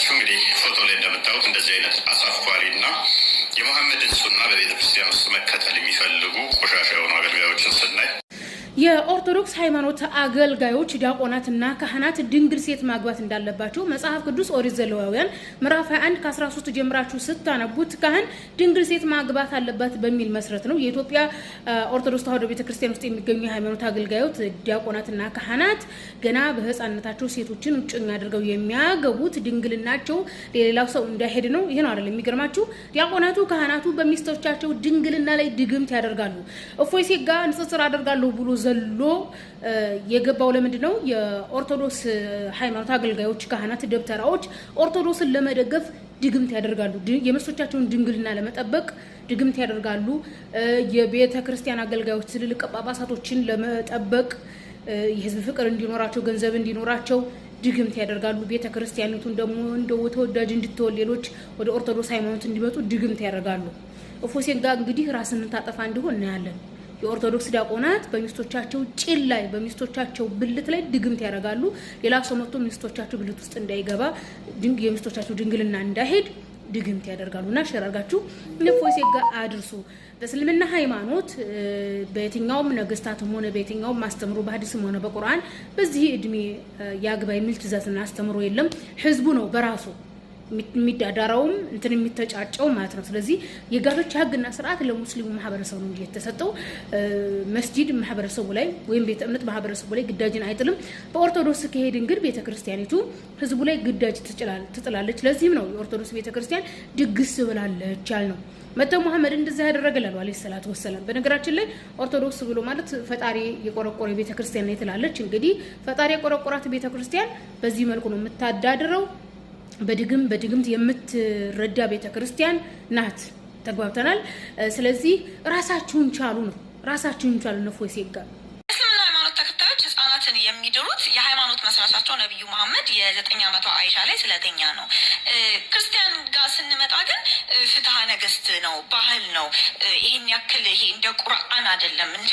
ያላችሁ እንግዲህ ፎቶ ላይ እንደምታዩት እንደዚህ አይነት አሳፋሪና የመሐመድን ሱና በቤተክርስቲያን ውስጥ መከተል የሚፈልጉ ቆሻሻ የሆኑ አገልጋዮችን ስናይ የኦርቶዶክስ ሃይማኖት አገልጋዮች ዲያቆናትና ካህናት ድንግል ሴት ማግባት እንዳለባቸው መጽሐፍ ቅዱስ ኦሪት ዘሌዋውያን ምዕራፍ 21 ከ13 ጀምራችሁ ስታነቡት ካህን ድንግል ሴት ማግባት አለባት በሚል መስረት ነው። የኢትዮጵያ ኦርቶዶክስ ተዋሕዶ ቤተክርስቲያን ውስጥ የሚገኙ የሃይማኖት አገልጋዮች ዲያቆናትና ካህናት ገና በህፃንነታቸው ሴቶችን እጮኛ አድርገው የሚያገቡት ድንግልናቸው ለሌላው ሰው እንዳይሄድ ነው። ይሄ ነው አይደል የሚገርማችሁ? ዲያቆናቱ ካህናቱ በሚስቶቻቸው ድንግልና ላይ ድግምት ያደርጋሉ። እፎይ ሴጋ ንጽጽር አደርጋለሁ ብሎ ዘሎ የገባው ለምንድን ነው? የኦርቶዶክስ ሃይማኖት አገልጋዮች ካህናት ደብተራዎች ኦርቶዶክስን ለመደገፍ ድግምት ያደርጋሉ። የሚስቶቻቸውን ድንግልና ለመጠበቅ ድግምት ያደርጋሉ። የቤተ ክርስቲያን አገልጋዮች ትልልቅ ጳጳሳቶችን ለመጠበቅ የህዝብ ፍቅር እንዲኖራቸው፣ ገንዘብ እንዲኖራቸው ድግምት ያደርጋሉ። ቤተ ክርስቲያኒቱን ደግሞ እንደው ተወዳጅ እንድትወል ሌሎች ወደ ኦርቶዶክስ ሃይማኖት እንዲመጡ ድግምት ያደርጋሉ። እፎሴን ጋር እንግዲህ ራስን ታጠፋ እንዲሆን እናያለን። የኦርቶዶክስ ዲያቆናት በሚስቶቻቸው ጭን ላይ በሚስቶቻቸው ብልት ላይ ድግምት ያደርጋሉ። ሌላ ሰው መጥቶ ሚስቶቻቸው ብልት ውስጥ እንዳይገባ የሚስቶቻቸው ድንግልና እንዳይሄድ ድግምት ያደርጋሉና ሸራርጋችሁ ለፎሴ ጋር አድርሱ። በእስልምና ሃይማኖት በየትኛውም ነገስታትም ሆነ በየትኛውም ማስተምሮ በሐዲስም ሆነ በቁርአን በዚህ እድሜ ያግባ የሚል ትእዛዝና አስተምሮ የለም። ህዝቡ ነው በራሱ የሚዳዳራውም እንትን የሚተጫጨው ማለት ነው። ስለዚህ የጋብቻ ህግና ስርዓት ለሙስሊሙ ማህበረሰብ ነው የተሰጠው። መስጂድ ማህበረሰቡ ላይ ወይም ቤተ እምነት ማህበረሰቡ ላይ ግዳጅን አይጥልም። በኦርቶዶክስ ከሄድን ግን ቤተክርስቲያኒቱ ህዝቡ ላይ ግዳጅ ትጥላለች። ለዚህም ነው የኦርቶዶክስ ቤተክርስቲያን ድግስ ብላለች ያልነው። መተው መሐመድ እንደዛ ያደረገላሉ አለይሂ ሰላቱ ወሰለም። በነገራችን ላይ ኦርቶዶክስ ብሎ ማለት ፈጣሪ የቆረቆረ ቤተክርስቲያን ነው ትላለች። እንግዲህ ፈጣሪ የቆረቆራት ቤተክርስቲያን በዚህ መልኩ ነው የምታዳድረው። በድግምት የምትረዳ ቤተክርስቲያን ናት። ተግባብተናል። ስለዚህ ራሳችሁን ቻሉ ነው ነው ፎይ ሲጋ እስልምና ሃይማኖት ተከታዮች ህፃናትን የሚድሩት የሃይማኖት መስራቻቸው ነብዩ መሐመድ የ9 ዓመቷ አይሻ ላይ ስለተኛ ነው። ክርስቲያን ጋር ስንመጣ ግን ፍትሐ ነገስት ነው፣ ባህል ነው። ይሄን ያክል ይሄ እንደ ቁርአን አይደለም፣ እንደ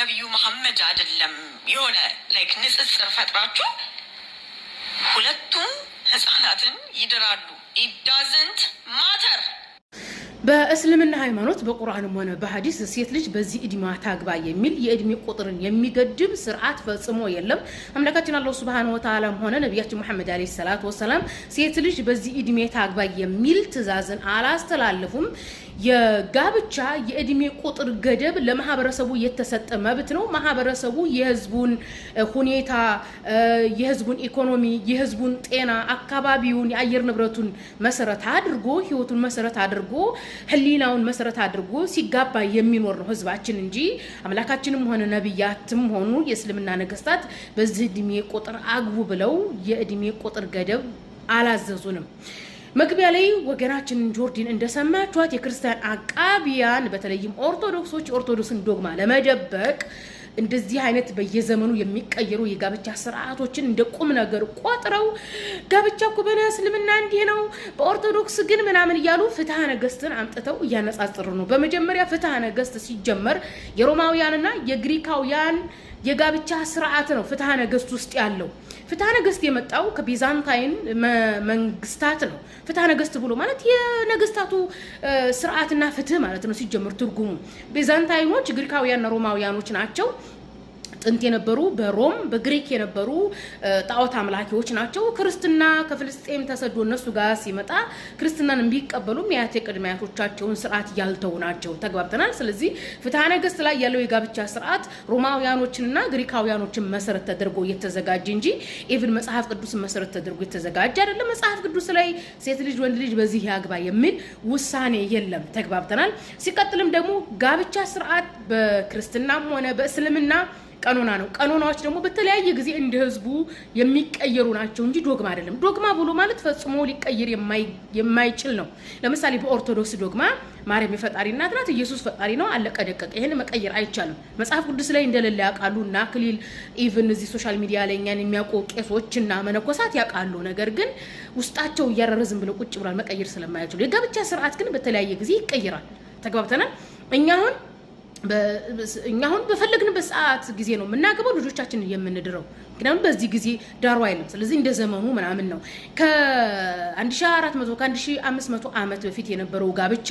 ነብዩ መሐመድ አይደለም። የሆነ ላይክ ንጽጽር ፈጥራችሁ ሁለቱም ህፃናትን ይድራሉ። it doesn't matter። በእስልምና ሃይማኖት በቁርአንም ሆነ በሐዲስ ሴት ልጅ በዚህ እድሜዋ ታግባ የሚል የእድሜ ቁጥርን የሚገድብ ስርዓት ፈጽሞ የለም። አምላካችን አላህ Subhanahu Wa Ta'ala ሆነ ነብያችን መሐመድ አለይሂ ሰላቱ ወሰለም ሴት ልጅ በዚህ እድሜ ታግባ የሚል ትእዛዝን አላስተላለፉም። የጋብቻ የእድሜ ቁጥር ገደብ ለማህበረሰቡ የተሰጠ መብት ነው። ማህበረሰቡ የህዝቡን ሁኔታ፣ የህዝቡን ኢኮኖሚ፣ የህዝቡን ጤና፣ አካባቢውን፣ የአየር ንብረቱን መሰረት አድርጎ ህይወቱን መሰረት አድርጎ ህሊናውን መሰረት አድርጎ ሲጋባ የሚኖር ነው ህዝባችን እንጂ አምላካችንም ሆነ ነብያትም ሆኑ የእስልምና ነገስታት በዚህ እድሜ ቁጥር አግቡ ብለው የእድሜ ቁጥር ገደብ አላዘዙንም። መግቢያ ላይ ወገናችን ጆርዲን እንደሰማችኋት የክርስቲያን አቃቢያን በተለይም ኦርቶዶክስን ዶግማ ለመደበቅ እንደዚህ አይነት በየዘመኑ የሚቀየሩ የጋብቻ ስርዓቶችን እንደ ቁም ነገር ቆጥረው ጋብቻ እኮ በእስልምና እንዲህ ነው በኦርቶዶክስ ግን ምናምን እያሉ ፍትሐ ነገስትን አምጥተው እያነጻጽሩ ነው። በመጀመሪያ ፍትሐ ነገስት ሲጀመር የሮማውያንና የግሪካውያን የጋብቻ ስርዓት ነው ፍትሐ ነገስት ውስጥ ያለው። ፍትሐ ነገስት የመጣው ከቢዛንታይን መንግስታት ነው። ፍትሐ ነገስት ብሎ ማለት የነገስታቱ ስርዓትና ፍትህ ማለት ነው ሲጀመር ትርጉሙ። ቢዛንታይኖች ግሪካውያንና ሮማውያኖች ናቸው። ጥንት የነበሩ በሮም በግሪክ የነበሩ ጣዖት አምላኪዎች ናቸው። ክርስትና ከፍልስጤም ተሰዶ እነሱ ጋር ሲመጣ ክርስትናን ቢቀበሉም ያቴ ቅድሚያቶቻቸውን ስርዓት ያልተው ናቸው። ተግባብተናል። ስለዚህ ፍትሐ ነገስት ላይ ያለው የጋብቻ ስርዓት ሮማውያኖችንና ግሪካውያኖችን መሰረት ተደርጎ የተዘጋጀ እንጂ ኢቭን መጽሐፍ ቅዱስን መሰረት ተደርጎ የተዘጋጀ አይደለም። መጽሐፍ ቅዱስ ላይ ሴት ልጅ ወንድ ልጅ በዚህ ያግባ የሚል ውሳኔ የለም። ተግባብተናል። ሲቀጥልም ደግሞ ጋብቻ ስርዓት በክርስትናም ሆነ በእስልምና ቀኖና ነው። ቀኖናዎች ደግሞ በተለያየ ጊዜ እንደ ህዝቡ የሚቀየሩ ናቸው እንጂ ዶግማ አይደለም። ዶግማ ብሎ ማለት ፈጽሞ ሊቀየር የማይችል ነው። ለምሳሌ በኦርቶዶክስ ዶግማ ማርያም የፈጣሪ እናት ናት፣ ኢየሱስ ፈጣሪ ነው፣ አለቀ ደቀቀ። ይሄን መቀየር አይቻልም። መጽሐፍ ቅዱስ ላይ እንደሌለ ያውቃሉ እና አክሊል ኢቭን እዚህ ሶሻል ሚዲያ ላይ እኛን የሚያውቁ ቄሶችና መነኮሳት ያውቃሉ። ነገር ግን ውስጣቸው እያረረ ዝም ብለው ቁጭ ብሏል መቀየር ስለማይችሉ። የጋብቻ ስርዓት ግን በተለያየ ጊዜ ይቀየራል። ተግባብተናል። እኛ አሁን በፈለግንበት ሰዓት ጊዜ ነው የምናገባው ልጆቻችንን የምንድረው። ምክንያቱም በዚህ ጊዜ ዳሩ አይልም። ስለዚህ እንደ ዘመኑ ምናምን ነው። ከ1400 ከ1500 ዓመት በፊት የነበረው ጋብቻ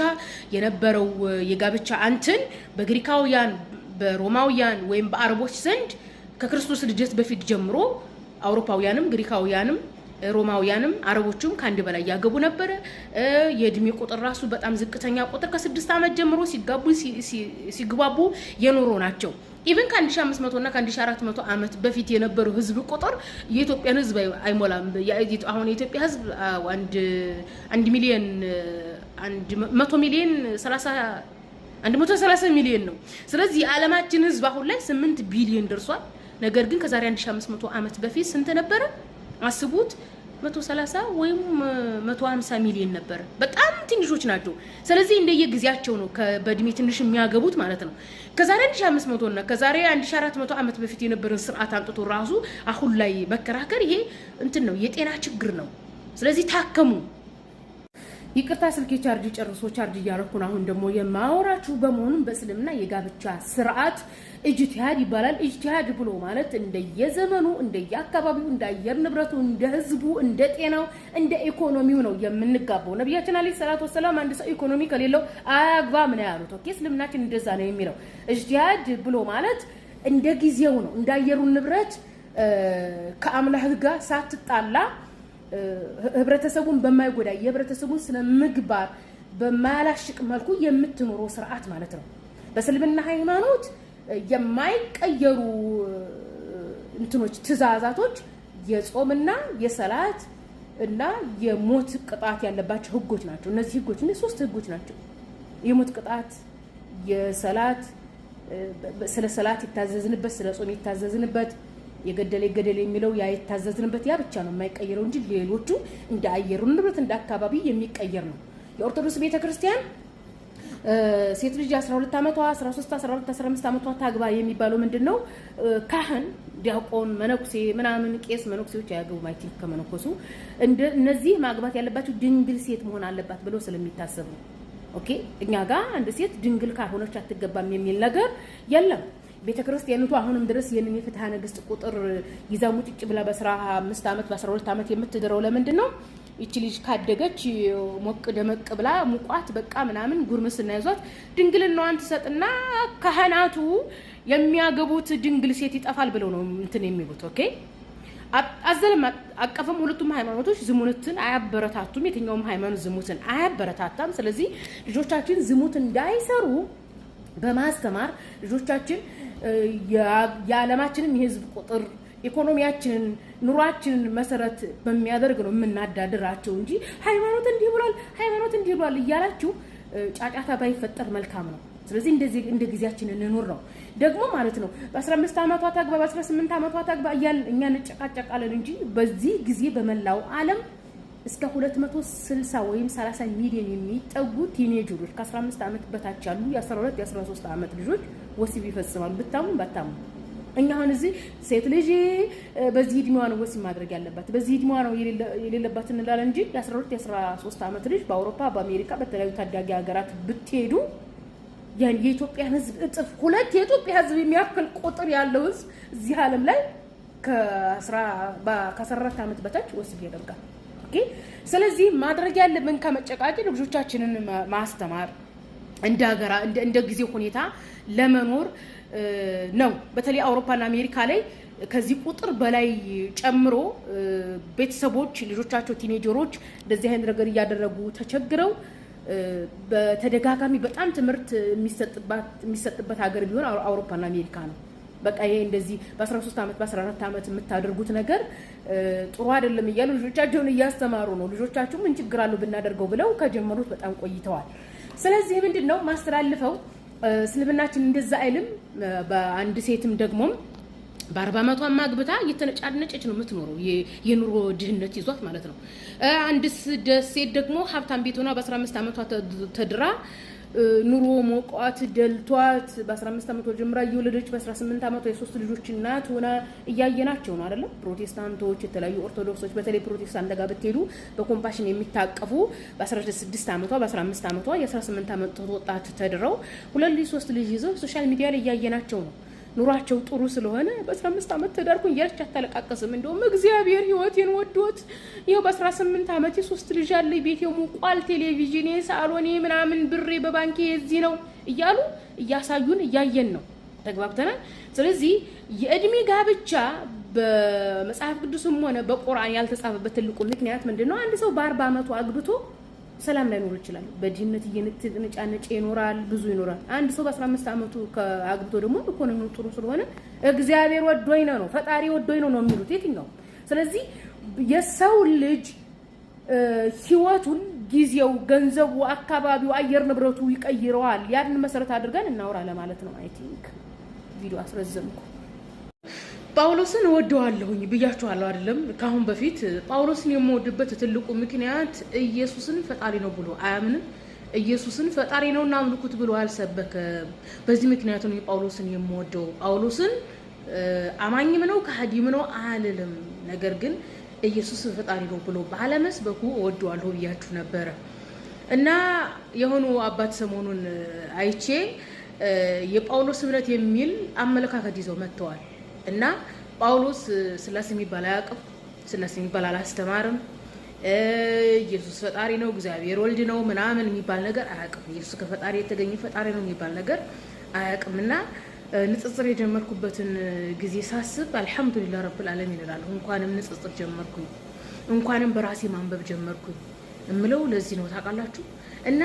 የነበረው የጋብቻ አንትን በግሪካውያን በሮማውያን ወይም በአረቦች ዘንድ ከክርስቶስ ልደት በፊት ጀምሮ አውሮፓውያንም ግሪካውያንም ሮማውያንም አረቦቹም ከአንድ በላይ ያገቡ ነበር። የእድሜ ቁጥር ራሱ በጣም ዝቅተኛ ቁጥር ከ6 ዓመት ጀምሮ ሲግባቡ የኖሩ ናቸው። ኢቭን ከ1500 እና ከ1400 ዓመት በፊት የነበረው ህዝብ ቁጥር የኢትዮጵያን ህዝብ አይሞላም። አሁን የኢትዮጵያ ህዝብ 1 ሚሊዮን 130 ሚሊዮን ነው። ስለዚህ የዓለማችን ህዝብ አሁን ላይ 8 ቢሊዮን ደርሷል። ነገር ግን ከዛሬ 1500 ዓመት በፊት ስንት ነበረ? አስቡት 130 ወይም 150 ሚሊዮን ነበር። በጣም ትንሾች ናቸው። ስለዚህ እንደየጊዜያቸው ነው በእድሜ ትንሽ የሚያገቡት ማለት ነው። ከዛሬ 1500 እና ከዛሬ 1400 ዓመት በፊት የነበረን ስርዓት አንጥቶ ራሱ አሁን ላይ መከራከር ይሄ እንትን ነው፣ የጤና ችግር ነው። ስለዚህ ታከሙ። ይቅርታ ስልኬ ቻርጅ ጨርሶ ቻርጅ እያረኩን አሁን ደግሞ የማወራችሁ በመሆኑም በእስልምና የጋብቻ ስርዓት ኢጅቲሃድ ይባላል። ኢጅቲሃድ ብሎ ማለት እንደየዘመኑ እንደየአካባቢው እንደ አየር ንብረቱ እንደ ህዝቡ እንደ ጤናው እንደ ኢኮኖሚው ነው የምንጋባው። ነብያችን አለይሂ ሰላቱ ወሰላም አንድ ሰው ኢኮኖሚ ከሌለው አያግባ ምን ያሉት። ኦኬ እስልምናችን እንደዛ ነው የሚለው። ኢጅቲሃድ ብሎ ማለት እንደ ጊዜው ነው፣ እንደ አየሩ ንብረት ከአምላህ ጋር ሳትጣላ ህብረተሰቡን በማይጎዳ የህብረተሰቡን ስነ ምግባር በማያላሽቅ መልኩ የምትኖረው ስርዓት ማለት ነው። በእስልምና ሃይማኖት የማይቀየሩ እንትኖች ትእዛዛቶች የጾምና የሰላት እና የሞት ቅጣት ያለባቸው ህጎች ናቸው። እነዚህ ህጎች እነዚህ 3 ህጎች ናቸው። የሞት ቅጣት፣ የሰላት ስለ ሰላት ይታዘዝንበት፣ ስለ ጾም ይታዘዝንበት፣ የገደለ ይገደል የሚለው ያ ይታዘዝንበት ያ ብቻ ነው የማይቀየረው እንጂ ሌሎቹ እንደ አየሩ ንብረት እንደ አካባቢ የሚቀየር ነው። የኦርቶዶክስ ቤተክርስቲያን ሴት ልጅ 12 ዓመቷ 13 14 15 ዓመቷ ታግባ የሚባለው ምንድነው? ካህን፣ ዲያቆን፣ መነኩሴ ምናምን ቄስ መነኩሴዎች አያገቡ ማይት ከመነኮሱ እነዚህ ማግባት ያለባቸው ድንግል ሴት መሆን አለባት ብለው ስለሚታሰብ ነው። ኦኬ እኛ ጋር አንድ ሴት ድንግል ካልሆነች አትገባም የሚል ነገር የለም። ቤተክርስቲያኒቱ አሁንም ድረስ የነኝ የፍትሐ ነገስት ቁጥር ይዛ ሙጭጭ ብላ በ15 ዓመት በ12 ዓመት የምትድረው ለምንድን ነው? እቺ ልጅ ካደገች ሞቅ ደመቅ ብላ ሙቋት በቃ ምናምን ጉርምስና ይዟት ድንግልናዋን ትሰጥና ካህናቱ የሚያገቡት ድንግል ሴት ይጠፋል ብለው ነው እንትን የሚሉት። ኦኬ አዘለም አቀፈም ሁለቱም ሃይማኖቶች ዝሙትን አያበረታቱም። የትኛውም ሃይማኖት ዝሙትን አያበረታታም። ስለዚህ ልጆቻችን ዝሙት እንዳይሰሩ በማስተማር ልጆቻችን የዓለማችንን የህዝብ ቁጥር ኢኮኖሚያችንን ኑሯችንን መሰረት በሚያደርግ ነው የምናዳድራቸው እንጂ ሃይማኖት እንዲህ ብሏል እያላችሁ ጫጫታ ባይፈጠር መልካም ነው። ስለዚህ እንደዚህ እንደ ጊዜያችን እንኑር ነው ደግሞ ማለት ነው። በ15 ዓመቷ ታግባ በ18 ዓመቷ ታግባ እያልን እኛ እንጨቃጨቃለን እንጂ በዚህ ጊዜ በመላው ዓለም እስከ 260 ወይም 30 ሚሊዮን የሚጠጉ ቲኔጀሮች ከ15 ዓመት በታች ያሉ የ12 የ13 ዓመት ልጆች ወሲብ ይፈጽማሉ። ብታሙ ባታሙ እኛ አሁን እዚህ ሴት ልጅ በዚህ እድሜዋ ነው ወሲብ ማድረግ ያለባት በዚህ እድሜዋ ነው የሌለባት እንላለን እንጂ የ12 የ13 ዓመት ልጅ በአውሮፓ በአሜሪካ በተለያዩ ታዳጊ ሀገራት ብትሄዱ ያን የኢትዮጵያ ህዝብ እጥፍ 2 የኢትዮጵያ ህዝብ የሚያክል ቁጥር ያለው ህዝብ እዚህ ዓለም ላይ ከ14 ዓመት በታች ወሲብ ያደርጋል። ኦኬ ስለዚህ ማድረግ ያለብን ከመጨቃጨቅ ልጆቻችንን ማስተማር እንደ ጊዜው ሁኔታ ለመኖር ነው። በተለይ አውሮፓና አሜሪካ ላይ ከዚህ ቁጥር በላይ ጨምሮ ቤተሰቦች ልጆቻቸው ቲኔጀሮች እንደዚህ አይነት ነገር እያደረጉ ተቸግረው በተደጋጋሚ በጣም ትምህርት የሚሰጥበት ሀገር ቢሆን አውሮፓና አሜሪካ ነው። በቃ ይሄ እንደዚህ በ13 ዓመት በ14 ዓመት የምታደርጉት ነገር ጥሩ አይደለም እያሉ ልጆቻቸውን እያስተማሩ ነው። ልጆቻቸው ምን ችግር አለው ብናደርገው ብለው ከጀመሩት በጣም ቆይተዋል። ስለዚህ ምንድነው ማስተላልፈው እስልምናችን እንደዛ አይልም። በአንድ ሴትም ደግሞ በ40 ዓመቷ ማግብታ እየተነጫነጨች ነው የምትኖረው የኑሮ ድህነት ይዟት ማለት ነው። አንድ ሴት ደግሞ ሀብታም ቤት ሆና በ15 ዓመቷ ተድራ ኑሮ ሞቋት ደልቷት በ15 ዓመቷ ጀምራ እየወለደች በ18 ዓመቷ የ3 ልጆች እናት ሆና እያየናቸው ነው አይደለም። ፕሮቴስታንቶች የተለያዩ ኦርቶዶክሶች በተለይ ፕሮቴስታንት ጋር ብትሄዱ በኮምፓሽን የሚታቀፉ በ16 ዓመቷ በ15 ዓመቷ የ18 ዓመት ወጣት ተድረው 2 ልጅ 3 ልጅ ይዘው ሶሻል ሚዲያ ላይ እያየናቸው ነው። ኑሯቸው ጥሩ ስለሆነ በ15 ዓመት ተዳርኩኝ እያለች አታለቃቀስም። እንደውም እግዚአብሔር ህይወቴን ወዶት ይኸው በ18 ዓመት 3 ልጅ አለኝ፣ ቤቴ ሙቋል፣ ቴሌቪዥኔ፣ ሳሎኔ ምናምን ብሬ በባንኬ እዚህ ነው እያሉ እያሳዩን እያየን ነው። ተግባብተናል። ስለዚህ የእድሜ ጋብቻ በመጽሐፍ ቅዱስም ሆነ በቁርአን ያልተጻፈበት ትልቁ ምክንያት ምንድነው? አንድ ሰው በ40 ዓመቱ አግብቶ ሰላም ላይኖር ይችላል። በድህነት እየነጫነጨ ይኖራል፣ ብዙ ይኖራል። አንድ ሰው በ15 ዓመቱ አግብቶ ደግሞ ኢኮኖሚው ጥሩ ስለሆነ እግዚአብሔር ወዶኝ ነው፣ ፈጣሪ ወዶኝ ነው የሚሉት የትኛው። ስለዚህ የሰው ልጅ ህይወቱን፣ ጊዜው፣ ገንዘቡ፣ አካባቢው፣ አየር ንብረቱ ይቀይረዋል። ያንን መሰረት አድርገን እናወራ ለማለት ነው። አይ ቲንክ ቪዲዮ አስረዘምኩ። ጳውሎስን እወደዋለሁኝ ብያችኋለሁ አይደለም? ካሁን በፊት ጳውሎስን የምወድበት ትልቁ ምክንያት ኢየሱስን ፈጣሪ ነው ብሎ አያምንም። ኢየሱስን ፈጣሪ ነው እና አምልኩት ብሎ አልሰበከም። በዚህ ምክንያት ነው ጳውሎስን የምወደው። ጳውሎስን አማኝም ነው ከሃዲም ነው አልልም። ነገር ግን ኢየሱስ ፈጣሪ ነው ብሎ ባለመስበኩ እወደዋለሁ ብያችሁ ነበረ እና የሆኑ አባት ሰሞኑን አይቼ የጳውሎስ እምነት የሚል አመለካከት ይዘው መጥተዋል። እና ጳውሎስ ስላሴ የሚባል አያውቅም፣ ስላሴ የሚባል አላስተማርም፣ ኢየሱስ ፈጣሪ ነው፣ እግዚአብሔር ወልድ ነው ምናምን የሚባል ነገር አያውቅም። ኢየሱስ ከፈጣሪ የተገኘ ፈጣሪ ነው የሚባል ነገር አያውቅም። እና ንጽጽር የጀመርኩበትን ጊዜ ሳስብ አልሐምዱሊላህ ረብል ዓለሚን እላለሁ። እንኳንም ንጽጽር ጀመርኩኝ፣ እንኳንም በራሴ ማንበብ ጀመርኩኝ እምለው ለዚህ ነው ታውቃላችሁ። እና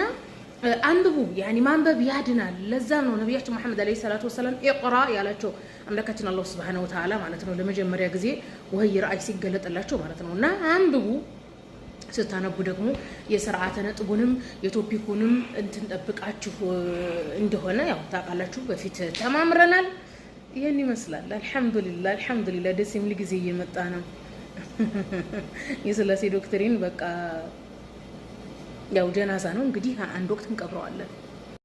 አንብቡ፣ ያኒ ማንበብ ያድናል። ለዛ ነው ነብያችን መሐመድ አለይሂ ሰላቱ ወሰለም ኢቅራ ያላቸው አምላካችን አላህ Subhanahu Wa Ta'ala ማለት ነው። ለመጀመሪያ ጊዜ ወህይ ራእይ ሲገለጥላቸው ማለት ነው። እና አንብቡ፣ ስታነቡ ደግሞ የሥርዓተ ነጥቡንም የቶፒኩንም እንትን ጠብቃችሁ እንደሆነ ያው ታውቃላችሁ። በፊት ተማምረናል። ይሄን ይመስላል። አልሐምዱሊላህ አልሐምዱሊላህ። ደስ የሚል ጊዜ እየመጣ ነው። የስላሴ ዶክትሪን በቃ ያው ጀናዛ ነው እንግዲህ አንድ ወቅት እንቀብረዋለን።